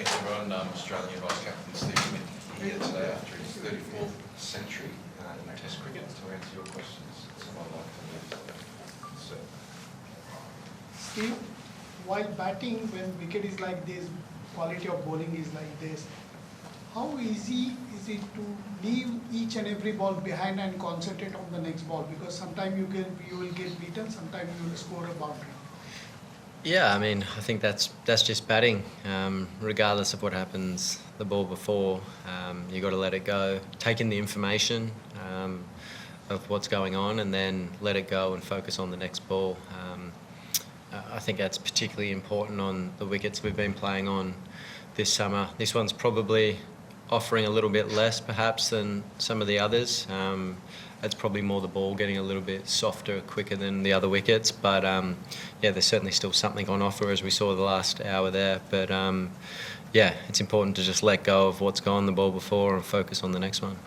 Thanks everyone. Australian Vice-Captain Steve Smith here today after his 34th century in Test cricket to answer your questions. So I'd like to leave. So. Steve, while batting, when wicket is like this, quality of bowling is like this, how easy is it to leave each and every ball behind and concentrate on the next ball? Because sometimes you will get beaten, sometimes you will score a boundary. Yeah, I mean, I think that's just batting. Regardless of what happens the ball before, you got to let it go. Take in the information of what's going on, and then let it go and focus on the next ball. I think that's particularly important on the wickets we've been playing on this summer. This one's probably offering a little bit less, perhaps, than some of the others. It's probably more the ball getting a little bit softer, quicker than the other wickets. But yeah, there's certainly still something on offer, as we saw the last hour there. But yeah, it's important to just let go of what's gone the ball before and focus on the next one.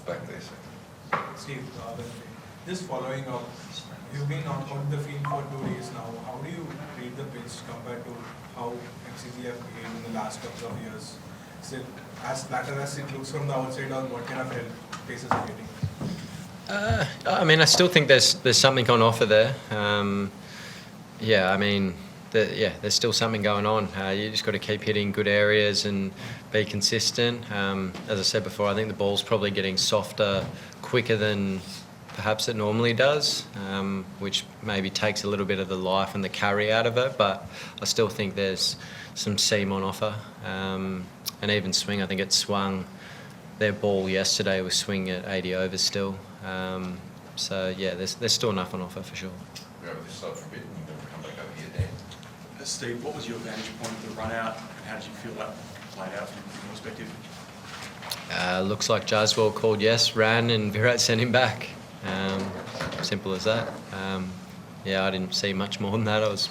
Back there, sir. Steve, just following up, you've been on the field for 2 days now. How do you read the pitch compared to how MCG have played in the last couple of years? Is it as flatter as it looks from the outside, or what kind of help paces are getting? I mean, I still think there's something on offer there. Yeah, I mean, there's still something going on. You just got to keep hitting good areas and be consistent. As I said before, I think the ball's probably getting softer quicker than perhaps it normally does, which maybe takes a little bit of the life and the carry out of it. But I still think there's some seam on offer. And even swing, I think it swung. Their ball yesterday was swinging at 80 overs still. So yeah, there's still enough on offer for sure. We're over this side for a bit and you're going to come back over here, Dan. Steve, what was your vantage point of the run out, and how did you feel that played out from your perspective? Looks like Jaswal called yes, ran, and Virat sent him back. Simple as that. Yeah, I didn't see much more than that. I was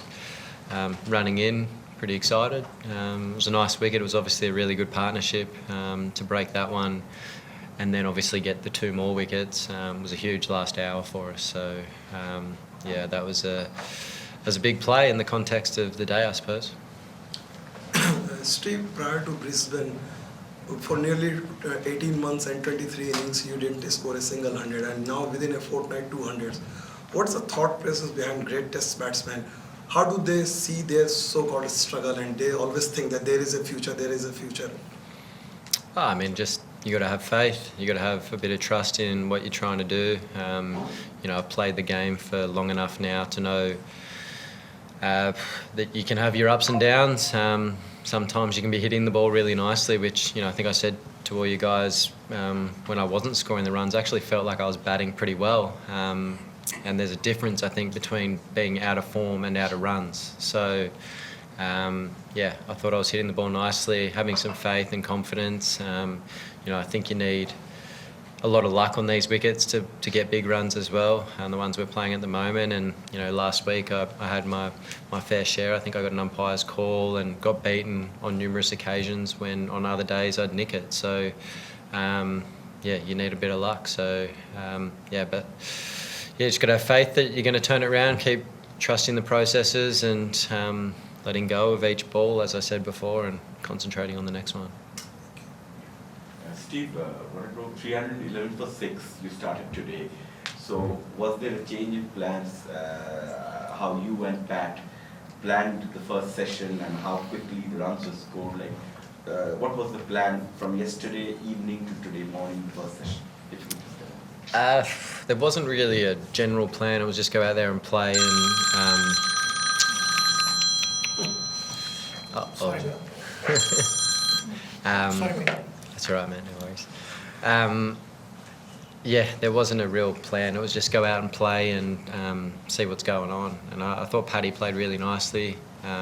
running in, pretty excited. It was a nice wicket. It was obviously a really good partnership to break that one, and then obviously get the 2 more wickets. It was a huge last hour for us. So yeah, that was a big play in the context of the day, I suppose. Steve, prior to Brisbane, for nearly 18 months and 23 innings, you didn't score a single 100, and now within a fortnight, 200s. What's the thought process behind great Test batsmen? How do they see their so-called struggle, and they always think that there is a future, there is a future? Oh, I mean, just you got to have faith. You got to have a bit of trust in what you're trying to do. You know, I've played the game for long enough now to know that you can have your ups and downs. Sometimes you can be hitting the ball really nicely, which, you know, I think I said to all you guys when I wasn't scoring the runs, I actually felt like I was batting pretty well. And there's a difference, I think, between being out of form and out of runs. So, yeah, I thought I was hitting the ball nicely, having some faith and confidence. You know, I think you need a lot of luck on these wickets to get big runs as well, and the ones we're playing at the moment. And, you know, last week I had my fair share. I think I got an umpire's call and got beaten on numerous occasions when on other days I'd nick it. So, yeah, you need a bit of luck. So, yeah, but... yeah, just got to have faith that you're going to turn it around, keep trusting the processes and letting go of each ball, as I said before, and concentrating on the next one. Steve, 311 for 6, you started today. So was there a change in plans, how you went back, planned the first session and how quickly the runs were scored? Like, what was the plan from yesterday evening to today morning, the first session? If you could just tell me. There wasn't really a general plan. It was just go out there and play and... Sorry. Sorry. That's all right, man. No worries. Yeah, there wasn't a real plan. It was just go out and play and see what's going on. And I thought Paddy played really nicely,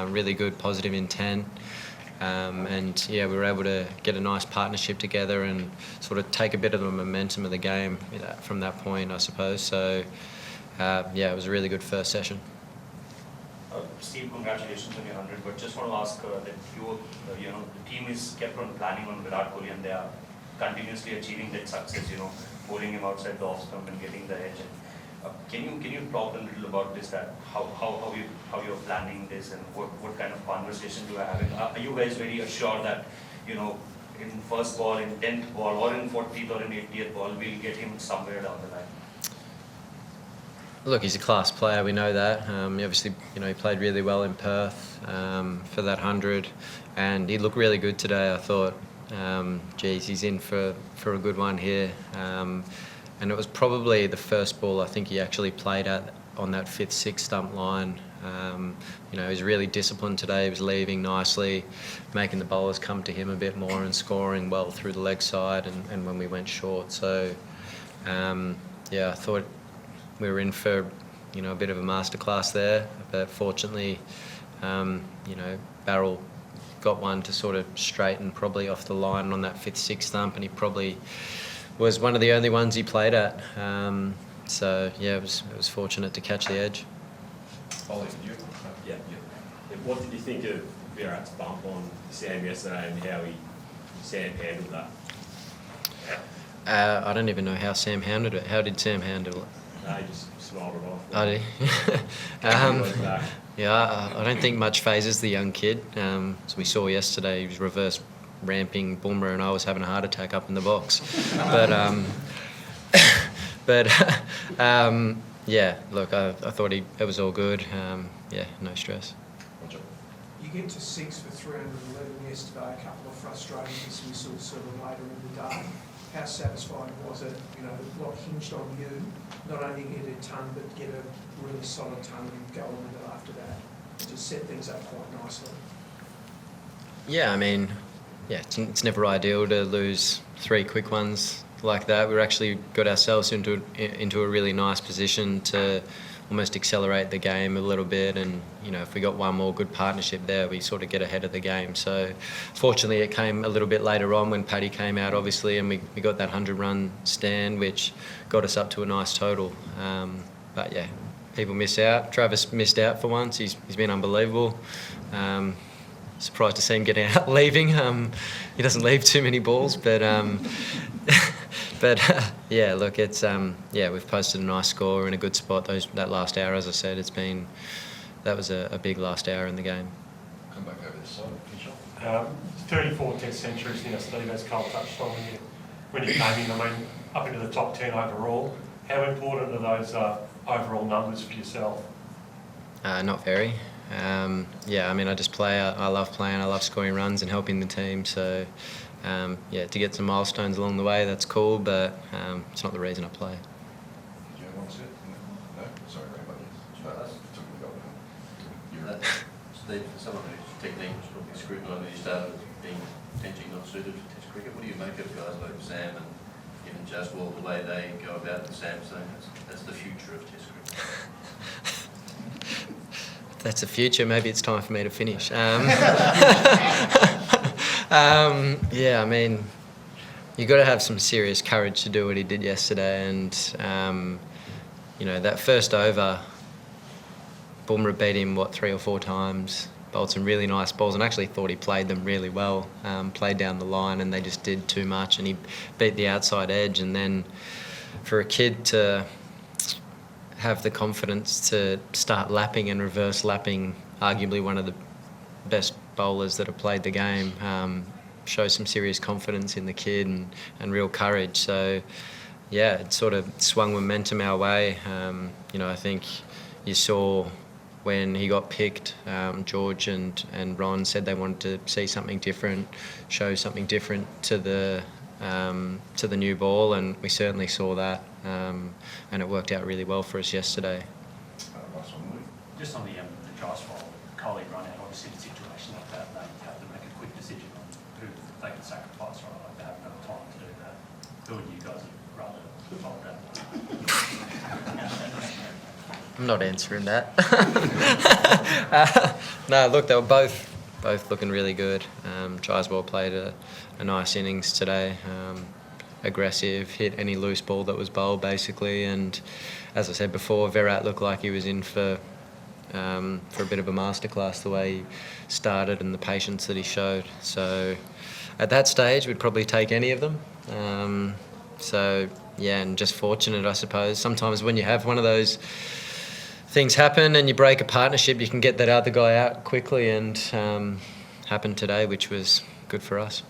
really good, positive intent. And yeah, we were able to get a nice partnership together and sort of take a bit of the momentum of the game from that point, I suppose. So yeah, it was a really good first session. Steve, congratulations on your 100. But just want to ask that you know, the team is kept on planning on Virat Kohli, and they are continuously achieving that success. You know, bowling him outside the off stump and getting the edge. And, can you talk a little about this? That how how you're planning this and what kind of conversations you are having? Are you guys very assured that, you know, in first ball, in 10th ball, or in 40th or in 80th ball, we'll get him somewhere down the line? Look, he's a class player. We know that. Obviously, you know, he played really well in Perth for that 100, and he looked really good today. I thought, geez, he's in for a good one here. And it was probably the first ball I think he actually played at on that 5th, 6th stump line. You know, he was really disciplined today. He was leaving nicely, making the bowlers come to him a bit more and scoring well through the leg side and when we went short. So, yeah, I thought we were in for, you know, a bit of a masterclass there. But fortunately, you know, Barrel got one to sort of straighten probably off the line on that 5th, 6th stump, and he probably was one of the only ones he played at. So yeah, it was fortunate to catch the edge. Ollie, you? Yeah. What did you think of Virat's bump on Sam yesterday and how Sam handled that? I don't even know how Sam handled it. How did Sam handle it? No, he just smiled it off. Oh, did he? Yeah, I don't think much phases the young kid. As we saw yesterday, he was reverse ramping Boomer and I was having a heart attack up in the box. But yeah, look, I thought it was all good. Yeah, no stress. Roger. You get to 6 for 311 yesterday, a couple of frustrating dismissals sort of later in the day. How satisfying was it? You know, what hinged on you, not only get a ton, but get a really solid ton and go on with it after that. Just set things up quite nicely. Yeah, I mean, yeah, it's never ideal to lose 3 quick ones like that. We actually got ourselves into a really nice position to almost accelerate the game a little bit, and you know, if we got one more good partnership there, we sort of get ahead of the game. So fortunately it came a little bit later on when Paddy came out, obviously, and we got that 100-run stand, which got us up to a nice total. But yeah, people miss out. Travis missed out for once. He's been unbelievable. Surprised to see him getting out leaving. He doesn't leave too many balls, but yeah, look, it's yeah, we've posted a nice score in a good spot. That last hour, as I said, that was a big last hour in the game. Come back over this side, Fisher. 34 Test centuries, you know, Steve, as Cole touched on when you came in. I mean, up into the top 10 overall. How important are those overall numbers for yourself? Not very. Yeah, I mean, I just play. I love playing. I love scoring runs and helping the team. So, yeah, to get some milestones along the way, that's cool. But it's not the reason I play. Did you want to sit? No? Sorry, everybody. Steve, some of these techniques will be scrutinised. You started being potentially not suited for Test cricket. What do you make of guys like Sam and even Jaswal, the way they go about the Sam saying that's the future of Test cricket? That's the future. Maybe it's time for me to finish. Yeah, I mean, you got to have some serious courage to do what he did yesterday. And you know, that first over, Bumrah beat him 3 or 4 times. Bowled some really nice balls, and actually thought he played them really well. Played down the line, and they just did too much. And he beat the outside edge. And then for a kid to have the confidence to start lapping and reverse lapping arguably one of the best bowlers that have played the game, shows some serious confidence in the kid and real courage. So yeah, it sort of swung momentum our way. You know, I think you saw when he got picked, George and Ron said they wanted to see something different, show something different to the new ball, and we certainly saw that, and it worked out really well for us yesterday. Last one, Just on the Jaswal Kohli run out, obviously in a situation like that, they have to make a quick decision on who they can sacrifice, right? Like they have no time to do that. Who would you guys rather hold that? I'm not answering that. No, look, they were both looking really good. Jaswal played a nice innings today. Aggressive, hit any loose ball that was bowled basically, and as I said before, Virat looked like he was in for a bit of a masterclass the way he started and the patience that he showed. So at that stage, we'd probably take any of them. So yeah, and just fortunate, I suppose. Sometimes when you have one of those things happen and you break a partnership, you can get that other guy out quickly, and happened today, which was good for us.